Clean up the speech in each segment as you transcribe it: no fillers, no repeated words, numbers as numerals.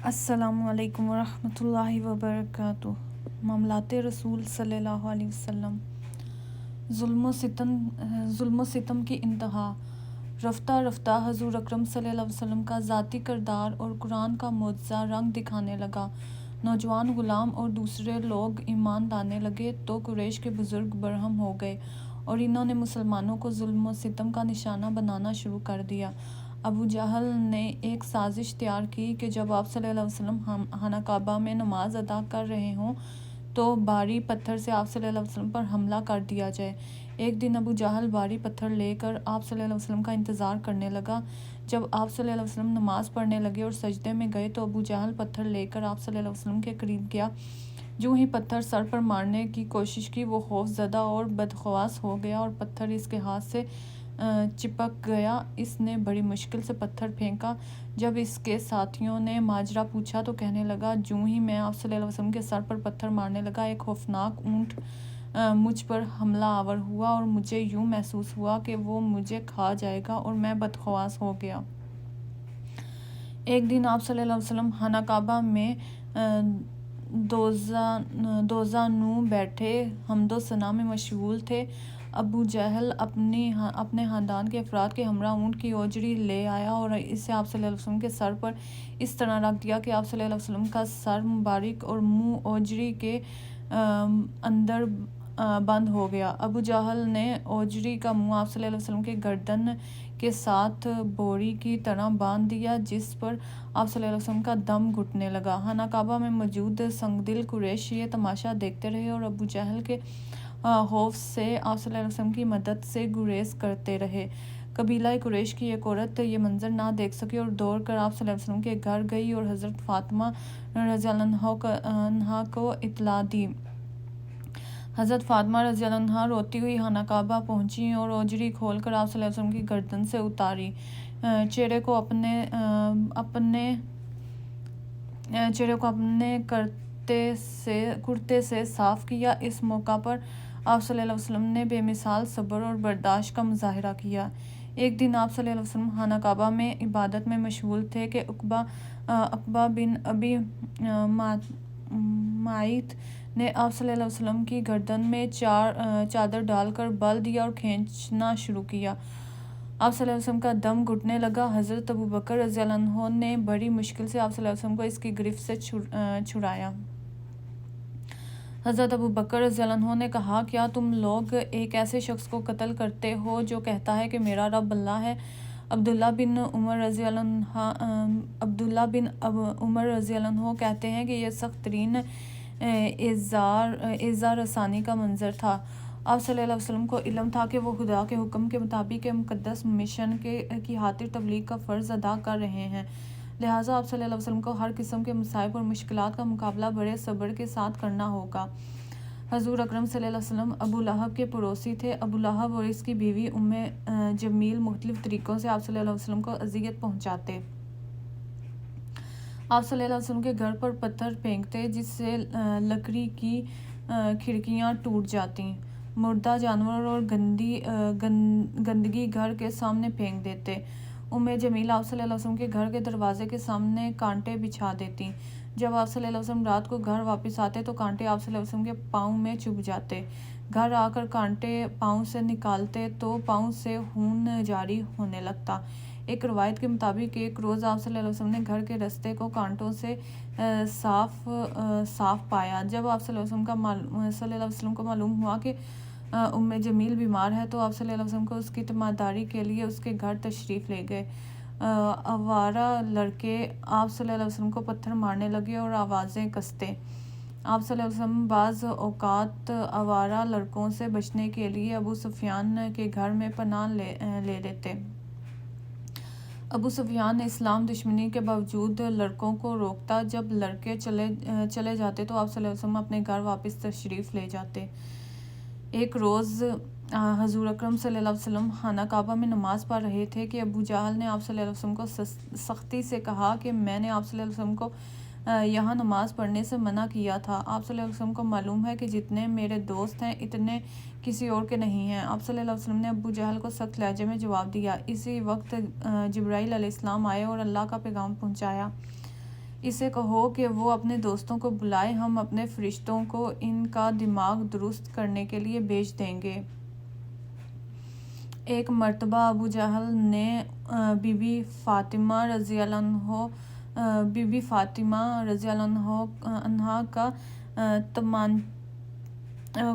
السلام علیکم ورحمۃ اللہ وبرکاتہ۔ معاملات رسول صلی اللہ علیہ وسلم۔ ظلم و ستم کی انتہا۔ رفتہ رفتہ حضور اکرم صلی اللہ علیہ وسلم کا ذاتی کردار اور قرآن کا معجزہ رنگ دکھانے لگا۔ نوجوان غلام اور دوسرے لوگ ایمان لانے لگے تو قریش کے بزرگ برہم ہو گئے اور انہوں نے مسلمانوں کو ظلم و ستم کا نشانہ بنانا شروع کر دیا۔ ابو جہل نے ایک سازش تیار کی کہ جب آپ صلی اللہ علیہ وسلم خانہ کعبہ میں نماز ادا کر رہے ہوں تو بھاری پتھر سے آپ صلی اللہ علیہ وسلم پر حملہ کر دیا جائے۔ ایک دن ابو جہل بھاری پتھر لے کر آپ صلی اللہ علیہ وسلم کا انتظار کرنے لگا۔ جب آپ صلی اللہ علیہ وسلم نماز پڑھنے لگے اور سجدے میں گئے تو ابو جہل پتھر لے کر آپ صلی اللہ علیہ وسلم کے قریب گیا۔ جو ہی پتھر سر پر مارنے کی کوشش کی وہ خوف زدہ اور بدحواس ہو گیا اور پتھر اس کے ہاتھ سے چپک گیا۔ اس نے بڑی مشکل سے پتھر پھینکا۔ جب اس کے ساتھیوں نے ماجرا پوچھا تو کہنے لگا، جو ہی میں آپ صلی اللہ علیہ وسلم کے سر پر پتھر مارنے لگا ایک خوفناک اونٹ مجھ پر حملہ آور ہوا اور مجھے یوں محسوس ہوا کہ وہ مجھے کھا جائے گا اور میں بدحواس ہو گیا۔ ایک دن آپ صلی اللہ علیہ وسلم خانہ کعبہ میں دوزہ نو بیٹھے حمد و ثنا میں مشغول تھے۔ ابو جہل اپنے خاندان کے افراد کے ہمراہ اونٹ کی اوجری لے آیا اور اسے آپ صلی اللہ علیہ وسلم کے سر پر اس طرح رکھ دیا کہ آپ صلی اللہ علیہ وسلم کا سر مبارک اور منہ اوجری کے اندر بند ہو گیا۔ ابو جہل نے اوجری کا منہ آپ صلی اللہ علیہ وسلم کے گردن کے ساتھ بوری کی طرح باندھ دیا جس پر آپ صلی اللہ علیہ وسلم کا دم گھٹنے لگا۔ خانہ کعبہ میں موجود سنگدل قریش یہ تماشا دیکھتے رہے اور ابو جہل کے خوف سے آپ صلی اللہ علیہ وسلم کی مدد سے گریز کرتے رہے۔ قبیلہ قریش کی ایک عورت یہ منظر نہ دیکھ سکی اور دوڑ کر آپ صلی اللہ علیہ وسلم کے گھر گئی اور حضرت فاطمہ رضی اللہ عنہا کو اطلاع دی۔ حضرت فاطمہ رضی اللہ عنہا روتی ہوئی خانہ کعبہ پہنچی اور اوجری کھول کر آپ صلی اللہ علیہ وسلم کی گردن سے اتاری، چہرے کو اپنے کرتے سے صاف کیا۔ اس موقع پر آپ صلی اللہ علیہ وسلم نے بے مثال صبر اور برداشت کا مظاہرہ کیا۔ ایک دن آپ صلی اللہ علیہ وسلم خانہ کعبہ میں عبادت میں مشغول تھے کہ عقبہ بن ابی معیط نے آپ صلی اللہ علیہ وسلم کی گردن میں چادر ڈال کر بل دیا اور کھینچنا شروع کیا۔ آپ صلی اللہ علیہ وسلم کا دم گھٹنے لگا۔ حضرت ابو بکر رضی اللہ عنہ نے بڑی مشکل سے آپ صلی اللہ علیہ وسلم کو اس کی گرفت سے چھڑایا۔ حضرت ابو بکر رضی اللہ عنہ نے کہا، کیا تم لوگ ایک ایسے شخص کو قتل کرتے ہو جو کہتا ہے کہ میرا رب اللہ ہے؟ عبداللہ بن عمر رضی اللہ عنہ کہتے ہیں کہ یہ سخت ترین ایذا رسانی کا منظر تھا۔ آپ صلی اللہ علیہ وسلم کو علم تھا کہ وہ خدا کے حکم کے مطابق مقدس مشن کی خاطر تبلیغ کا فرض ادا کر رہے ہیں، لہٰذا آپ صلی اللہ علیہ وسلم کو ہر قسم کے مصائب اور مشکلات کا مقابلہ بڑے صبر کے ساتھ کرنا ہوگا۔ حضور اکرم صلی اللہ علیہ وسلم ابو لہب کے پڑوسی تھے۔ ابو لہب اور اس کی بیوی جمیل مختلف طریقوں سے آپ صلی اللہ علیہ وسلم کو اذیت پہنچاتے۔ آپ صلی اللہ علیہ وسلم کے گھر پر پتھر پھینکتے جس سے لکڑی کی کھڑکیاں ٹوٹ جاتی، مردہ جانور اور گندگی گھر کے سامنے پھینک دیتے۔ جمیل آپ صلی اللہ علیہ وسلم کے گھر کے دروازے کے سامنے کانٹے بچھا دیتی۔ جب آپ صلی اللہ علیہ وسلم رات کو گھر واپس آتے تو کانٹے آپ صلی اللہ علیہ وسلم کے پاؤں میں چبھ جاتے۔ گھر آ کر کانٹے پاؤں سے نکالتے تو پاؤں سے خون جاری ہونے لگتا۔ ایک روایت کے مطابق ایک روز آپ صلی اللہ علیہ وسلم نے گھر کے رستے کو کانٹوں سے صاف پایا۔ جب آپ صلی اللہ علیہ وسلم کو معلوم ہوا کہ جمیل بیمار ہے تو آپ صلی اللہ علیہ وسلم کو اس کی تیمارداری کے لیے اس کے گھر تشریف لے گئے۔ آوارہ لڑکے آپ صلی اللہ علیہ وسلم کو پتھر مارنے لگے اور آوازیں کستے۔ آپ صلی اللہ علیہ وسلم بعض اوقات آوارہ لڑکوں سے بچنے کے لیے ابو سفیان کے گھر میں پناہ لے لیتے۔ ابو سفیان اسلام دشمنی کے باوجود لڑکوں کو روکتا۔ جب لڑکے چلے جاتے تو آپ صلی اللہ علیہ وسلم اپنے گھر واپس تشریف لے جاتے۔ ایک روز حضور اکرم صلی اللہ علیہ وسلم خانہ کعبہ میں نماز پڑھ رہے تھے کہ ابو جہل نے آپ صلی اللہ علیہ وسلم کو سختی سے کہا کہ میں نے آپ صلی اللہ علیہ وسلم کو یہاں نماز پڑھنے سے منع کیا تھا۔ آپ صلی اللہ علیہ وسلم کو معلوم ہے کہ جتنے میرے دوست ہیں اتنے کسی اور کے نہیں ہیں۔ آپ صلی اللہ علیہ وسلم نے ابو جہل کو سخت لہجے میں جواب دیا۔ اسی وقت جبرائیل علیہ السلام آئے اور اللہ کا پیغام پہنچایا۔ اسے کہو کہ وہ اپنے دوستوں کو بلائے، ہم اپنے فرشتوں کو ان کا دماغ درست کرنے کے لیے بھیج دیں گے۔ ایک مرتبہ ابو جہل نے بی بی فاطمہ رضی اللہ عنہا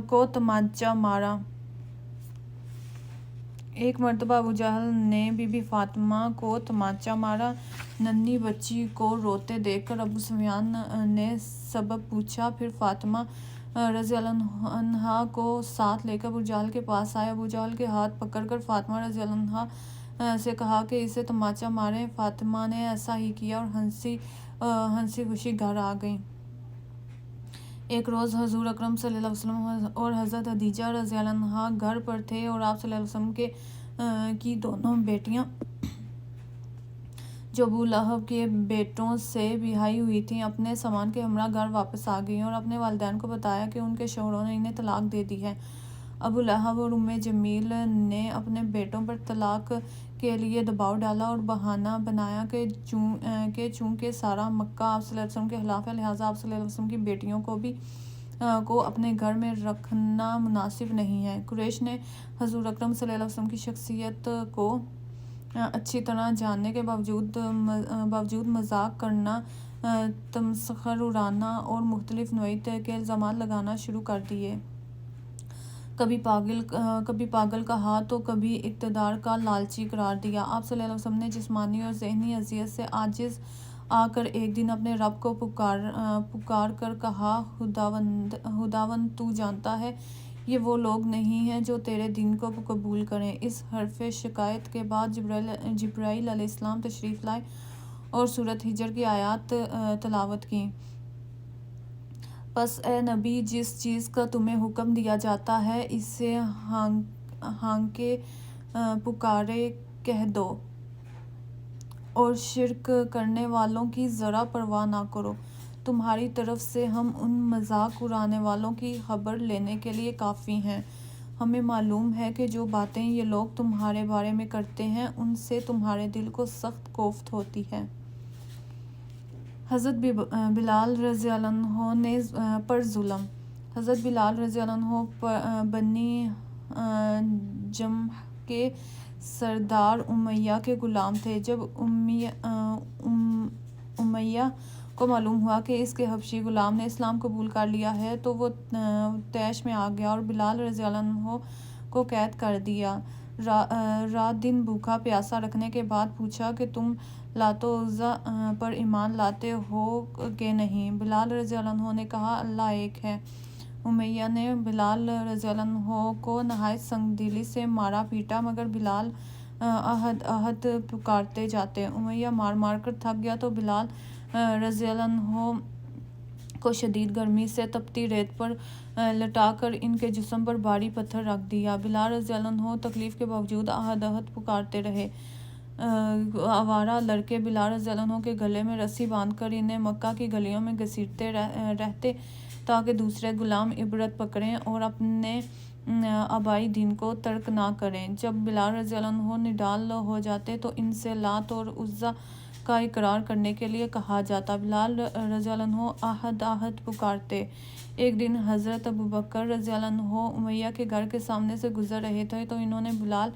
کو تمانچہ مارا۔ ایک مرتبہ ابو جہل نے بی بی فاطمہ کو تمانچہ مارا۔ ننھی بچی کو روتے دیکھ کر ابو سفیان نے سبب پوچھا، پھر فاطمہ رضی اللہ عنہا کو ساتھ لے کر ابو جہل کے پاس آئے۔ ابو جہل کے ہاتھ پکڑ کر فاطمہ رضی اللہ عنہا سے کہا کہ اسے تمانچہ ماریں۔ فاطمہ نے ایسا ہی کیا اور ہنسی خوشی گھر آ گئیں۔ ایک روز حضور اکرم صلی اللہ علیہ وسلم اور حضرت خدیجہ رضی اللہ عنہا گھر پر تھے اور آپ صلی اللہ علیہ وسلم کی دونوں بیٹیاں جو ابو لہب کے بیٹوں سے بیاہی ہوئی تھیں، اپنے سامان کے ہمراہ گھر واپس آ گئیں اور اپنے والدین کو بتایا کہ ان کے شوہروں نے انہیں طلاق دے دی ہے۔ ابو لہب اور جمیل نے اپنے بیٹوں پر طلاق کے لیے دباؤ ڈالا اور بہانہ بنایا کہ چونکہ سارا مکہ آپ صلی اللہ علیہ وسلم کے خلاف ہے، لہٰذا آپ صلی اللہ علیہ وسلم کی بیٹیوں کو اپنے گھر میں رکھنا مناسب نہیں ہے۔ قریش نے حضور اکرم صلی اللہ علیہ وسلم کی شخصیت کو اچھی طرح جاننے کے باوجود مذاق کرنا، تمسخر اڑانا اور مختلف نوعیت کے الزامات لگانا شروع کر دیے۔ کبھی پاگل کہا تو کبھی اقتدار کا لالچی قرار دیا۔ آپ صلی اللہ علیہ وسلم نے جسمانی اور ذہنی اذیت سے عاجز آ کر ایک دن اپنے رب کو پکار کر کہا، خداوند تو جانتا ہے یہ وہ لوگ نہیں ہیں جو تیرے دین کو قبول کریں۔ اس حرف شکایت کے بعد جبرائیل علیہ السلام تشریف لائے اور سورۃ حجر کی آیات تلاوت کیں۔ پس اے نبی، جس چیز کا تمہیں حکم دیا جاتا ہے اسے ہانکے پکارے کہہ دو اور شرک کرنے والوں کی ذرا پرواہ نہ کرو۔ تمہاری طرف سے ہم ان مذاق اڑانے والوں کی خبر لینے کے لیے کافی ہیں۔ ہمیں معلوم ہے کہ جو باتیں یہ لوگ تمہارے بارے میں کرتے ہیں ان سے تمہارے دل کو سخت کوفت ہوتی ہے۔ حضرت بلال رضی اللہ عنہ پر ظلم۔ حضرت بلال رضی اللہ عنہ بنی جمح کے سردار امیہ کے غلام تھے۔ جب امیہ کو معلوم ہوا کہ اس کے حبشی غلام نے اسلام قبول کر لیا ہے تو وہ طیش میں آ گیا اور بلال رضی اللہ عنہ کو قید کر دیا۔ رات دن بھوکا پیاسا رکھنے کے بعد پوچھا کہ تم لات و عزیٰ پر ایمان لاتے ہو کہ نہیں؟ بلال رضی اللہ عنہ نے کہا، اللہ ایک ہے۔ امیہ نے بلال رضی اللہ عنہ کو نہایت سنگ دلی سے مارا پیٹا، مگر بلال احد احد پکارتے جاتے۔ امیہ مار مار کر تھک گیا تو بلال رضی اللہ عنہ کو شدید گرمی سے تپتی ریت پر لٹا کر ان کے جسم پر بھاری پتھر رکھ دیا۔ بلال رضی اللہ عنہ تکلیف کے باوجود احد احد پکارتے رہے۔ آوارہ لڑکے بلال رضی اللہ عنہ کے گلے میں رسی باندھ کر انہیں مکہ کی گلیوں میں گھسیٹتے رہتے تاکہ دوسرے غلام عبرت پکڑیں اور اپنے آبائی دین کو ترک نہ کریں۔ جب بلال رضی اللہ عنہ نڈال ہو جاتے تو ان سے لات اور عزیٰ کا اقرار کرنے کے لیے کہا جاتا۔ بلال رضی اللہ عنہ احد احد پکارتے۔ ایک دن حضرت ابوبکر رضی اللہ عنہ امیہ کے گھر کے سامنے سے گزر رہے تھے تو انہوں نے بلال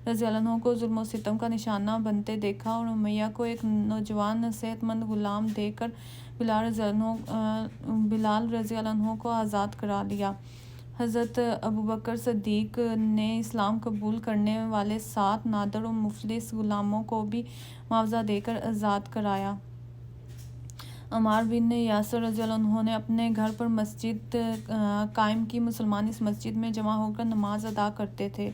رضی اللہ عنہ کو ظلم و ستم کا نشانہ بنتے دیکھا اور امیہ کو ایک نوجوان صحت مند غلام دے کر بلال رضی اللہ عنہ کو آزاد کرا لیا۔ حضرت ابوبکر صدیق نے اسلام قبول کرنے والے 7 نادر و مفلس غلاموں کو بھی معاوضہ دے کر آزاد کرایا۔ عمار بن یاسر رضی اللہ عنہ نے اپنے گھر پر مسجد قائم کی۔ مسلمان اس مسجد میں جمع ہو کر نماز ادا کرتے تھے۔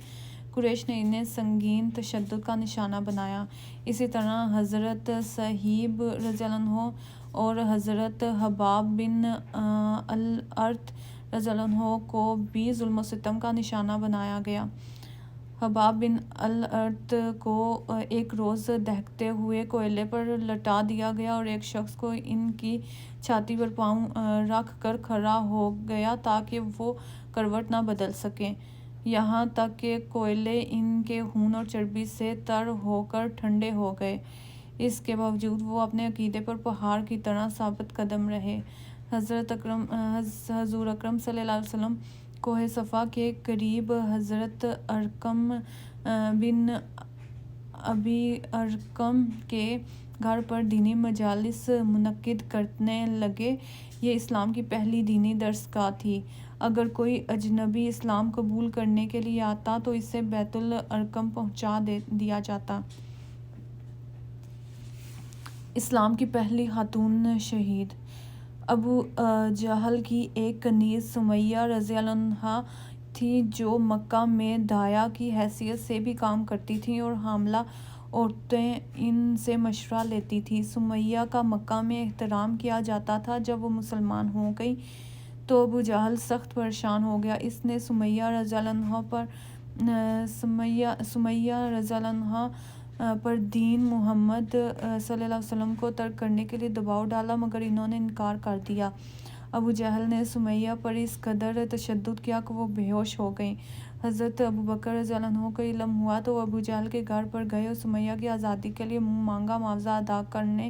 قریش نے انہیں سنگین تشدد کا نشانہ بنایا۔ اسی طرح حضرت صہیب رضی اللہ عنہ اور حضرت حباب بن الارت رضی اللہ عنہ کو بھی ظلم و ستم کا نشانہ بنایا گیا۔ حباب بن الارت کو ایک روز دہکتے ہوئے کوئلے پر لٹا دیا گیا اور ایک شخص کو ان کی چھاتی پر پاؤں رکھ کر کھڑا ہو گیا تاکہ وہ کروٹ نہ بدل سکیں، یہاں تک کہ کوئلے ان کے خون اور چربی سے تر ہو کر ٹھنڈے ہو گئے۔ اس کے باوجود وہ اپنے عقیدے پر پہاڑ کی طرح ثابت قدم رہے۔ حضور اکرم صلی اللہ علیہ وسلم کوہ صفا کے قریب حضرت ارقم بن ابی ارقم کے گھر پر دینی مجالس منعقد کرنے لگے۔ یہ اسلام کی پہلی دینی درسگاہ تھی۔ اگر کوئی اجنبی اسلام قبول کرنے کے لیے آتا تو اسے بیت الارقم پہنچا دیا جاتا۔ اسلام کی پہلی خاتون شہید۔ ابو جہل کی ایک کنیز سمیہ رضی اللہ عنہا تھی جو مکہ میں داعیہ کی حیثیت سے بھی کام کرتی تھیں اور حاملہ عورتیں ان سے مشورہ لیتی تھیں۔ سمیہ کا مکہ میں احترام کیا جاتا تھا۔ جب وہ مسلمان ہو گئی تو ابو جہل سخت پریشان ہو گیا۔ اس نے سمیہ رضی اللہ عنہا پر دین محمد صلی اللہ علیہ وسلم کو ترک کرنے کے لیے دباؤ ڈالا مگر انہوں نے انکار کر دیا۔ ابو جہل نے سمیہ پر اس قدر تشدد کیا کہ وہ بے ہوش ہو گئیں۔ حضرت ابوبکر رضی اللہ عنہ کو علم ہوا تو وہ ابو جہل کے گھر پر گئے اور سمیہ کی آزادی کے لیے مانگا معاوضہ ادا کرنے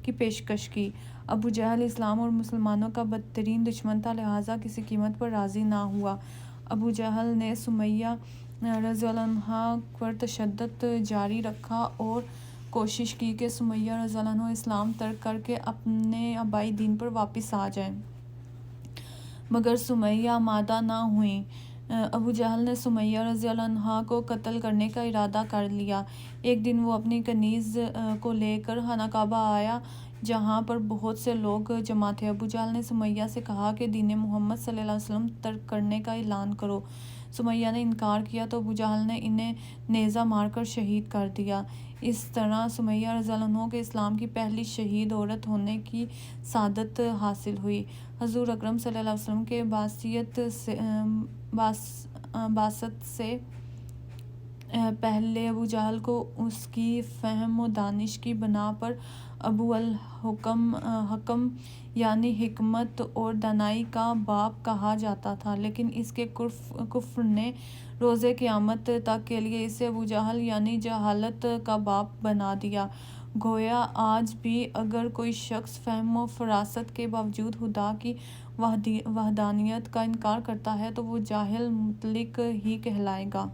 کی پیشکش کی۔ ابو جہل اسلام اور مسلمانوں کا بدترین دشمن تھا، لہٰذا کسی قیمت پر راضی نہ ہوا۔ ابو جہل نے سمیہ رضی اللہ عنہا پر تشدد جاری رکھا اور کوشش کی کہ سمیہ رضی اللہ عنہ اسلام ترک کر کے اپنے آبائی دین پر واپس آ جائیں، مگر سمیہ آمادہ نہ ہوئیں۔ ابو جہل نے سمیہ رضی اللہ عنہا کو قتل کرنے کا ارادہ کر لیا۔ ایک دن وہ اپنی کنیز کو لے کر خانہ کعبہ آیا جہاں پر بہت سے لوگ جمع تھے۔ ابو جہل نے سمیہ سے کہا کہ دین محمد صلی اللہ علیہ وسلم ترک کرنے کا اعلان کرو۔ سمیہ نے انکار کیا تو ابو جہل نے انہیں نیزہ مار کر شہید کر دیا۔ اس طرح سمیہ رضی اللہ عنہ کے اسلام کی پہلی شہید عورت ہونے کی سعادت حاصل ہوئی۔ حضور اکرم صلی اللہ علیہ وسلم کے بعثت سے پہلے ابو جہل کو اس کی فہم و دانش کی بنا پر ابو الحکم یعنی حکمت اور دانائی کا باپ کہا جاتا تھا، لیکن اس کے کفر نے روز قیامت تک کے لیے اسے ابو جہل یعنی جہالت کا باپ بنا دیا۔ گویا آج بھی اگر کوئی شخص فہم و فراست کے باوجود خدا کی وحدانیت کا انکار کرتا ہے تو وہ جاہل مطلق ہی کہلائے گا۔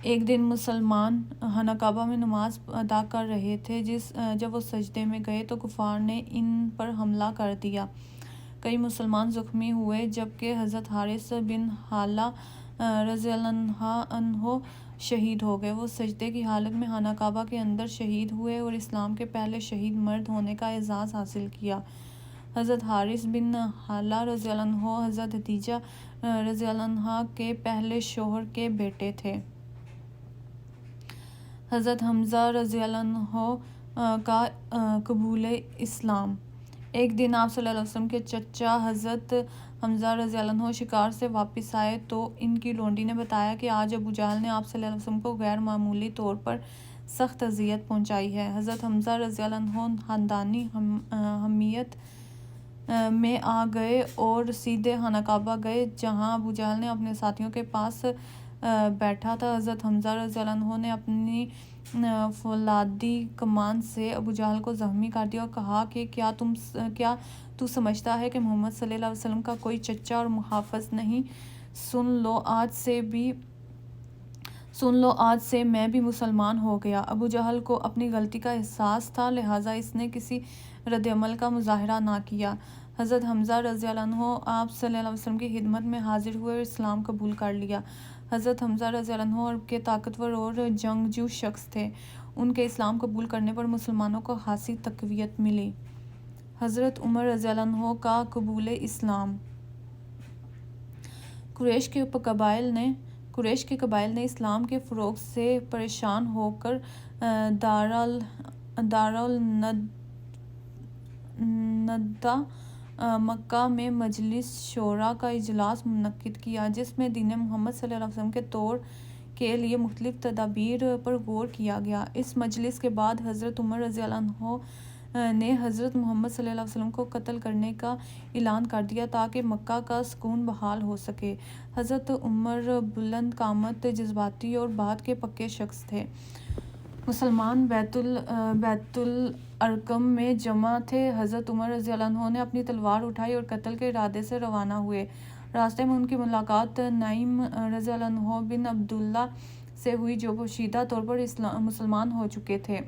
ایک دن مسلمان خانہ کعبہ میں نماز ادا کر رہے تھے۔ جب وہ سجدے میں گئے تو کفار نے ان پر حملہ کر دیا۔ کئی مسلمان زخمی ہوئے جبکہ حضرت حارث بن حالہ رضی اللہ عنہ شہید ہو گئے۔ وہ سجدے کی حالت میں خانہ کعبہ کے اندر شہید ہوئے اور اسلام کے پہلے شہید مرد ہونے کا اعزاز حاصل کیا۔ حضرت حارث بن حالہ رضی اللہ عنہ حضرت خدیجہ رضی اللہ عنہا کے پہلے شوہر کے بیٹے تھے۔ حضرت حمزہ رضی اللہ عنہ کا قبول اسلام۔ ایک دن آپ صلی اللہ علیہ وسلم کے چچا حضرت حمزہ رضی اللہ عنہ شکار سے واپس آئے تو ان کی لونڈی نے بتایا کہ آج ابو جہل نے آپ صلی اللہ علیہ وسلم کو غیر معمولی طور پر سخت اذیت پہنچائی ہے۔ حضرت حمزہ رضی اللہ عنہ خاندانی حمیت میں آ گئے اور سیدھے خانہ کعبہ گئے جہاں ابو جہل نے اپنے ساتھیوں کے پاس بیٹھا تھا۔ حضرت حمزہ رضی اللہ عنہ نے اپنی فولادی کمان سے ابو جہل کو زخمی کر دیا اور کہا کہ کیا تو سمجھتا ہے کہ محمد صلی اللہ علیہ وسلم کا کوئی چچا اور محافظ نہیں؟ سن لو آج سے میں بھی مسلمان ہو گیا۔ ابو جہل کو اپنی غلطی کا احساس تھا، لہٰذا اس نے کسی رد عمل کا مظاہرہ نہ کیا۔ حضرت حمزہ رضی اللہ عنہ آپ صلی اللہ علیہ وسلم کی خدمت میں حاضر ہوئے اور اسلام قبول کر لیا۔ حضرت حمزہ رضی اللہ عنہ عرب کے طاقتور اور جنگجو شخص تھے۔ ان کے اسلام قبول کرنے پر مسلمانوں کو خاصی تقویت ملی۔ حضرت عمر رضی اللہ عنہ کا قبول اسلام۔ قریش کے قبائل نے اسلام کے فروغ سے پریشان ہو کر دارالندہ مکہ میں مجلس شورا کا اجلاس منعقد کیا جس میں دین محمد صلی اللہ علیہ وسلم کے طور کے لیے مختلف تدابیر پر غور کیا گیا۔ اس مجلس کے بعد حضرت عمر رضی اللہ عنہ نے حضرت محمد صلی اللہ علیہ وسلم کو قتل کرنے کا اعلان کر دیا تاکہ مکہ کا سکون بحال ہو سکے۔ حضرت عمر بلند قامت، جذباتی اور بات کے پکے شخص تھے۔ مسلمان بیت الارقم میں جمع تھے۔ حضرت عمر رضی اللہ عنہ نے اپنی تلوار اٹھائی اور قتل کے ارادے سے روانہ ہوئے۔ راستے میں ان کی ملاقات نعیم رضی اللہ عنہ بن عبداللہ سے ہوئی جو پوشیدہ طور پر مسلمان ہو چکے تھے۔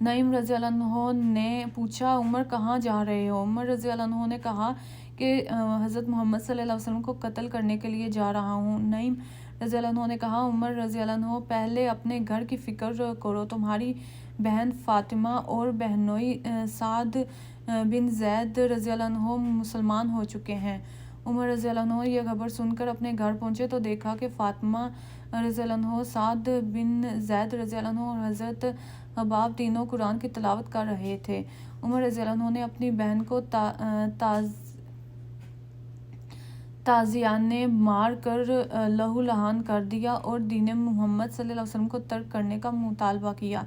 نعیم رضی اللہ عنہ نے پوچھا، عمر کہاں جا رہے ہو؟ عمر رضی اللہ عنہ نے کہا کہ حضرت محمد صلی اللہ علیہ وسلم کو قتل کرنے کے لیے جا رہا ہوں۔ نعیم رضی اللہ عنہ نے کہا، عمر رضی اللہ عنہ پہلے اپنے گھر کی فکر کرو، تمہاری بہن فاطمہ اور بہنوئی سعد بن زید رضی اللہ عنہ مسلمان ہو چکے ہیں۔ عمر رضی اللہ عنہ یہ خبر سن کر اپنے گھر پہنچے تو دیکھا کہ فاطمہ رضی اللہ عنہ، سعد بن زید رضی اللہ عنہ اور حضرت حباب تینوں قرآن کی تلاوت کر رہے تھے۔ عمر رضی اللہ عنہ نے اپنی بہن کو تازیانے مار کر لہو لہان کر دیا اور دین محمد صلی اللہ علیہ وسلم کو ترک کرنے کا مطالبہ کیا۔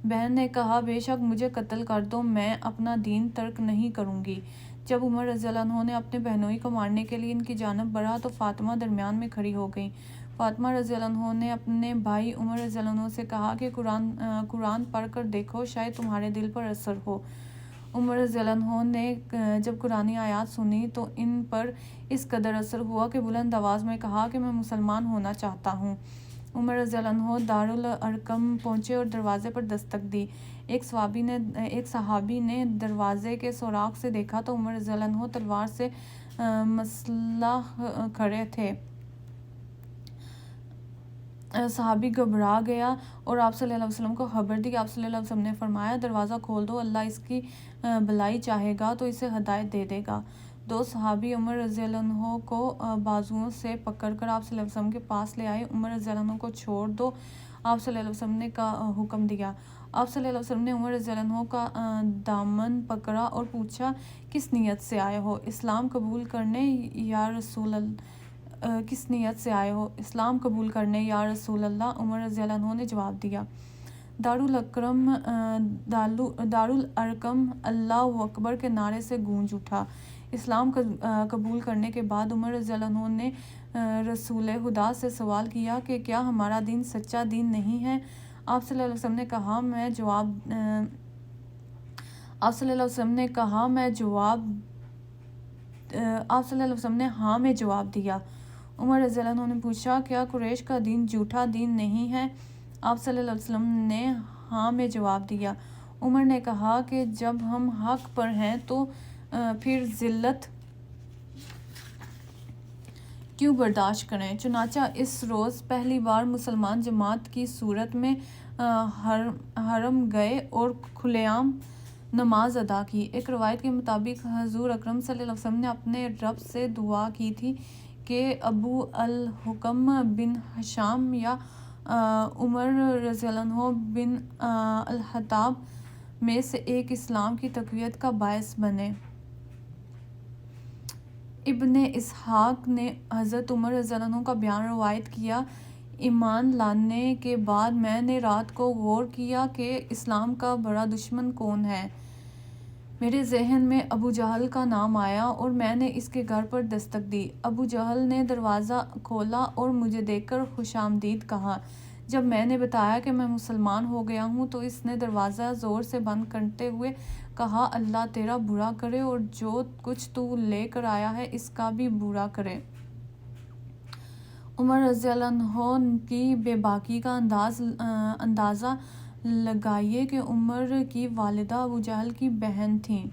بہن نے کہا، بے شک مجھے قتل کر دو، میں اپنا دین ترک نہیں کروں گی۔ جب عمر رضی اللہ عنہ نے اپنے بہنوئی کو مارنے کے لیے ان کی جانب بڑھا تو فاطمہ درمیان میں کھڑی ہو گئیں۔ فاطمہ رضی اللہ عنہ نے اپنے بھائی عمر رضی اللہ عنہ سے کہا کہ قرآن پڑھ کر دیکھو، شاید تمہارے دل پر اثر ہو۔ عمر رضی اللہ عنہ نے جب قرآنی آیات سنی تو ان پر اس قدر اثر ہوا کہ بلند آواز میں کہا کہ میں مسلمان ہونا چاہتا ہوں۔ عمر رضی اللہ عنہ دارالارقم پہنچے اور دروازے پر دستک دی۔ ایک صحابی نے دروازے کے سوراخ سے دیکھا تو عمر رضی اللہ عنہ تلوار سے مسلح کھڑے تھے۔ صحابی گھبرا گیا اور آپ صلی اللہ علیہ وسلم کو خبر دی۔ آپ صلی اللہ علیہ وسلم نے فرمایا، دروازہ کھول دو، اللہ اس کی بھلائی چاہے گا تو اسے ہدایت دے دے گا۔ دو صحابی عمر رضی اللہ عنہ کو بازوؤں سے پکڑ کر آپ صلی اللہ علیہ وسلم کے پاس لے آئے۔ عمر رضی اللہ عنہ کو چھوڑ دو، آپ صلی اللہ علیہ وسلم نے حکم دیا۔ آپ صلی اللہ علیہ وسلم نے عمر رضی اللہ عنہ کا دامن پکڑا اور پوچھا، کس نیت سے آئے ہو؟ اسلام قبول کرنے یا رسول اللہ؟ کس نیت سے آئے ہو؟ اسلام قبول کرنے یا رسول اللہ؟ عمر رضی اللہ عنہ نے جواب دیا۔ دارالارقم اللہ اکبر کے نعرے سے گونج اٹھا۔ اسلام قبول کرنے کے بعد عمر رضی اللہ عنہ نے رسول خدا سے سوال کیا کہ کیا ہمارا دین سچا دین نہیں ہے؟ آپ صلی اللہ علیہ وسلم نے کہا، ہاں میں جواب دیا۔ عمر رضی اللہ عنہ نے پوچھا، کیا قریش کا دین جھوٹا دین نہیں ہے؟ آپ صلی اللہ علیہ وسلم نے ہاں میں جواب دیا۔ عمر نے کہا کہ جب ہم حق پر ہیں تو پھر ذلت کیوں برداشت کریں؟ چنانچہ اس روز پہلی بار مسلمان جماعت کی صورت میں حرم گئے اور کھلے عام نماز ادا کی۔ ایک روایت کے مطابق حضور اکرم صلی اللہ علیہ وسلم نے اپنے رب سے دعا کی تھی کہ ابو الحکم بن ہشام یا عمر رضی اللہ عنہ بن الخطاب میں سے ایک اسلام کی تقویت کا باعث بنے۔ ابن اسحاق نے حضرت عمر رضی اللہ عنہ کا بیان روایت کیا، ایمان لانے کے بعد میں نے رات کو غور کیا کہ اسلام کا بڑا دشمن کون ہے۔ میرے ذہن میں ابو جہل کا نام آیا اور میں نے اس کے گھر پر دستک دی۔ ابو جہل نے دروازہ کھولا اور مجھے دیکھ کر خوش آمدید کہا۔ جب میں نے بتایا کہ میں مسلمان ہو گیا ہوں تو اس نے دروازہ زور سے بند کرتے ہوئے کہا، اللہ تیرا برا کرے اور جو کچھ تو لے کر آیا ہے اس کا بھی برا کرے۔ عمر رضی اللہ عنہ کی بے باکی کا اندازہ لگائیے کہ عمر کی والدہ ابو جہل کی بہن تھیں،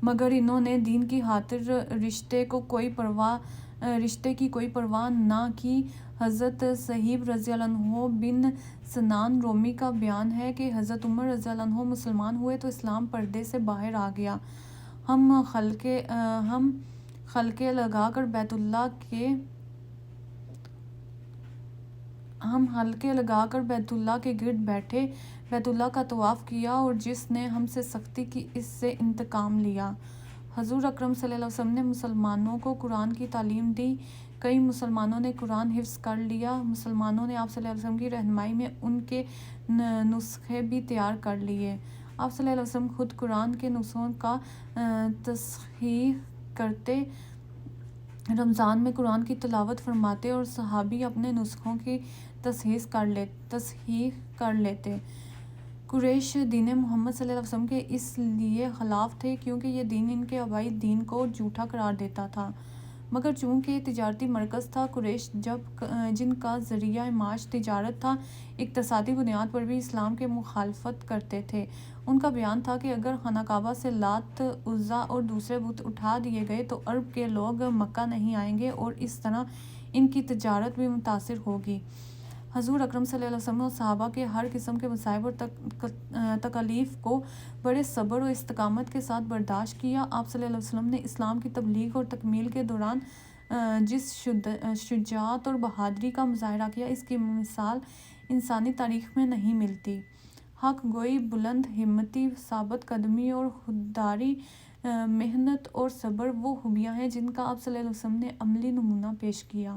مگر انہوں نے دین کی خاطر رشتے کی کوئی پرواہ نہ کی۔ حضرت صہیب رضی اللہ عنہ بن سنان رومی کا بیان ہے کہ حضرت عمر رضی اللہ عنہ مسلمان ہوئے تو اسلام پردے سے باہر آ گیا۔ ہم حلقے لگا کر بیت اللہ کے گرد بیٹھے، بیت اللہ کا طواف کیا اور جس نے ہم سے سختی کی اس سے انتقام لیا۔ حضور اکرم صلی اللہ علیہ وسلم نے مسلمانوں کو قرآن کی تعلیم دی، کئی مسلمانوں نے قرآن حفظ کر لیا۔ مسلمانوں نے آپ صلی اللہ علیہ وسلم کی رہنمائی میں ان کے نسخے بھی تیار کر لیے۔ آپ صلی اللہ علیہ وسلم خود قرآن کے نسخوں کا تصحیح کرتے رمضان میں قرآن کی تلاوت فرماتے اور صحابی اپنے نسخوں کی تصحیح کر لیتے۔ قریش دین محمد صلی اللہ علیہ وسلم کے اس لیے خلاف تھے کیونکہ یہ دین ان کے آبائی دین کو جھوٹا قرار دیتا تھا، مگر چونکہ تجارتی مرکز تھا، قریش جن کا ذریعہ معاش تجارت تھا، اقتصادی بنیاد پر بھی اسلام کے مخالفت کرتے تھے۔ ان کا بیان تھا کہ اگر خانہ کعبہ سے لات، عزا اور دوسرے بت اٹھا دیے گئے تو عرب کے لوگ مکہ نہیں آئیں گے اور اس طرح ان کی تجارت بھی متاثر ہوگی۔ حضور اکرم صلی اللہ علیہ وسلم اور صحابہ کے ہر قسم کے مصائب اور تکالیف کو بڑے صبر و استقامت کے ساتھ برداشت کیا۔ آپ صلی اللہ علیہ وسلم نے اسلام کی تبلیغ اور تکمیل کے دوران جس شجاعت اور بہادری کا مظاہرہ کیا، اس کی مثال انسانی تاریخ میں نہیں ملتی۔ حق گوئی، بلند ہمتی، ثابت قدمی اور خودداری، محنت اور صبر وہ خوبیاں ہیں جن کا آپ صلی اللہ علیہ وسلم نے عملی نمونہ پیش کیا۔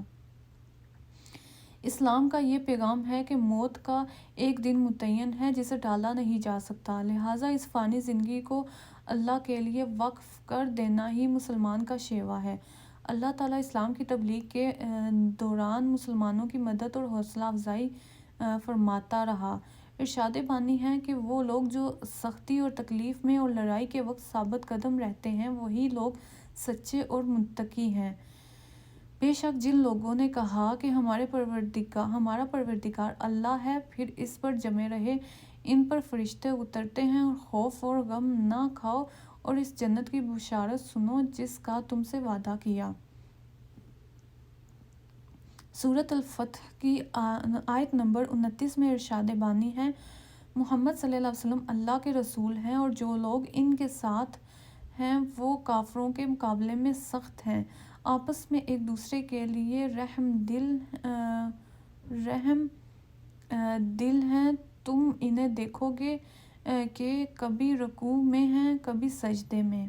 اسلام کا یہ پیغام ہے کہ موت کا ایک دن متعین ہے جسے ٹالا نہیں جا سکتا، لہٰذا اس فانی زندگی کو اللہ کے لیے وقف کر دینا ہی مسلمان کا شیوا ہے۔ اللہ تعالیٰ اسلام کی تبلیغ کے دوران مسلمانوں کی مدد اور حوصلہ افزائی فرماتا رہا۔ ارشاد بانی ہے کہ وہ لوگ جو سختی اور تکلیف میں اور لڑائی کے وقت ثابت قدم رہتے ہیں وہی لوگ سچے اور متقی ہیں۔ بے شک جن لوگوں نے کہا کہ ہمارا پروردگار اللہ ہے، پھر اس پر جمے رہے، ان پر فرشتے اترتے ہیں اور خوف اور غم نہ کھاؤ اور اس جنت کی بشارت سنو جس کا تم سے وعدہ کیا۔ سورۃ الفتح کی آیت نمبر 29 میں ارشاد بانی ہے، محمد صلی اللہ علیہ وسلم اللہ کے رسول ہیں اور جو لوگ ان کے ساتھ ہیں وہ کافروں کے مقابلے میں سخت ہیں، آپس میں ایک دوسرے کے لیے رحم دل ہیں۔ تم انہیں دیکھو گے کہ کبھی رکوع میں ہیں، کبھی سجدے میں۔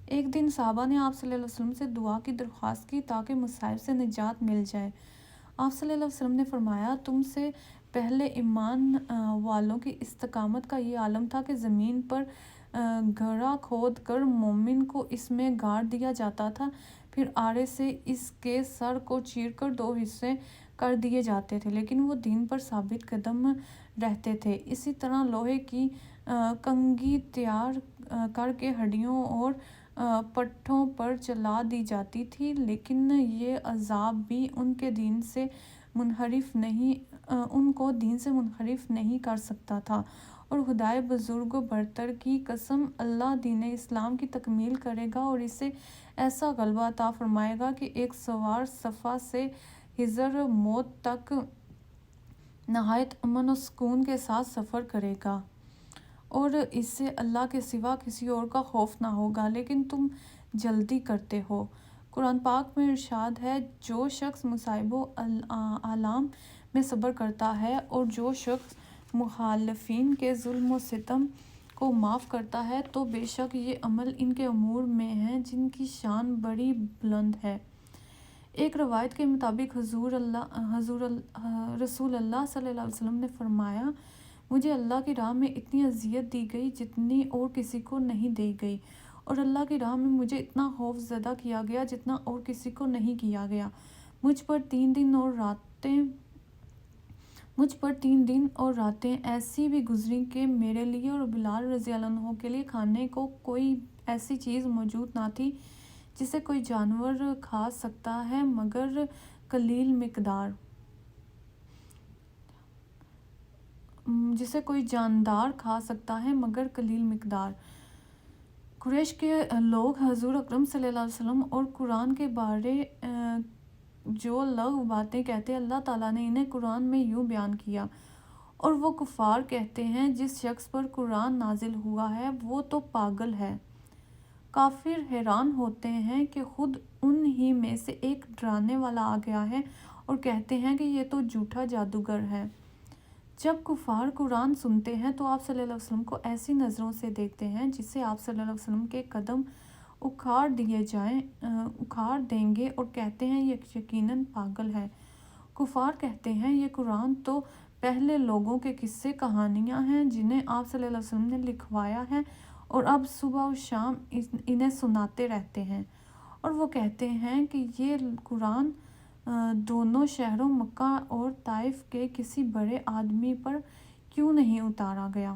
ایک دن صحابہ نے آپ صلی اللہ علیہ وسلم سے دعا کی درخواست کی تاکہ مصائب سے نجات مل جائے۔ آپ صلی اللہ علیہ وسلم نے فرمایا، تم سے پہلے ایمان والوں کی استقامت کا یہ عالم تھا کہ زمین پر گڑھا کھود کر مومن کو اس میں گاڑ دیا جاتا تھا، پھر آڑے سے اس کے سر کو چیر کر 2 حصے کر دیے جاتے تھے، لیکن وہ دین پر ثابت قدم رہتے تھے۔ اسی طرح لوہے کی کنگھی تیار کر کے ہڈیوں اور پٹھوں پر چلا دی جاتی تھی، لیکن یہ عذاب بھی ان کو دین سے منحرف نہیں کر سکتا تھا، اور خدائے بزرگ و برتر کی قسم، اللہ دین اسلام کی تکمیل کرے گا اور اسے ایسا غلبہ عطا فرمائے گا کہ ایک سوار صفا سے حضر موت تک نہایت امن و سکون کے ساتھ سفر کرے گا، اور اس سے اللہ کے سوا کسی اور کا خوف نہ ہوگا، لیکن تم جلدی کرتے ہو۔ قرآن پاک میں ارشاد ہے، جو شخص مصائب و آلام میں صبر کرتا ہے اور جو شخص مخالفین کے ظلم و ستم کو معاف کرتا ہے تو بے شک یہ عمل ان کے امور میں ہے جن کی شان بڑی بلند ہے۔ ایک روایت کے مطابق رسول اللہ صلی اللہ علیہ وسلم نے فرمایا، مجھے اللہ کی راہ میں اتنی اذیت دی گئی جتنی اور کسی کو نہیں دی گئی، اور اللہ کی راہ میں مجھے اتنا خوف زدہ کیا گیا جتنا اور کسی کو نہیں کیا گیا۔ مجھ پر 3 دن اور راتیں ایسی بھی گزری کہ میرے لیے اور بلال رضی اللہ عنہ کے لیے کھانے کو کوئی ایسی چیز موجود نہ تھی جسے کوئی جاندار کھا سکتا ہے مگر قلیل مقدار۔ قریش کے لوگ حضور اکرم صلی اللہ علیہ وسلم اور قرآن کے بارے جو لغو باتیں کہتے، اللہ تعالیٰ نے انہیں قرآن میں یوں بیان کیا، اور وہ کفار کہتے ہیں جس شخص پر قرآن نازل ہوا ہے وہ تو پاگل ہے۔ کافر حیران ہوتے ہیں کہ خود ان ہی میں سے ایک ڈرانے والا آ گیا ہے اور کہتے ہیں کہ یہ تو جھوٹا جادوگر ہے۔ جب کفار قرآن سنتے ہیں تو آپ صلی اللہ علیہ وسلم کو ایسی نظروں سے دیکھتے ہیں جس سے آپ صلی اللہ علیہ وسلم کے قدم اکھاڑ دیں گے اور کہتے ہیں یہ یقیناً پاگل ہے۔ کفار کہتے ہیں یہ قرآن تو پہلے لوگوں کے قصے کہانیاں ہیں جنہیں آپ صلی اللہ علیہ وسلم نے لکھوایا ہے اور اب صبح و شام انہیں سناتے رہتے ہیں، اور وہ کہتے ہیں کہ یہ قرآن دونوں شہروں مکہ اور طائف کے کسی بڑے آدمی پر کیوں نہیں اتارا گیا؟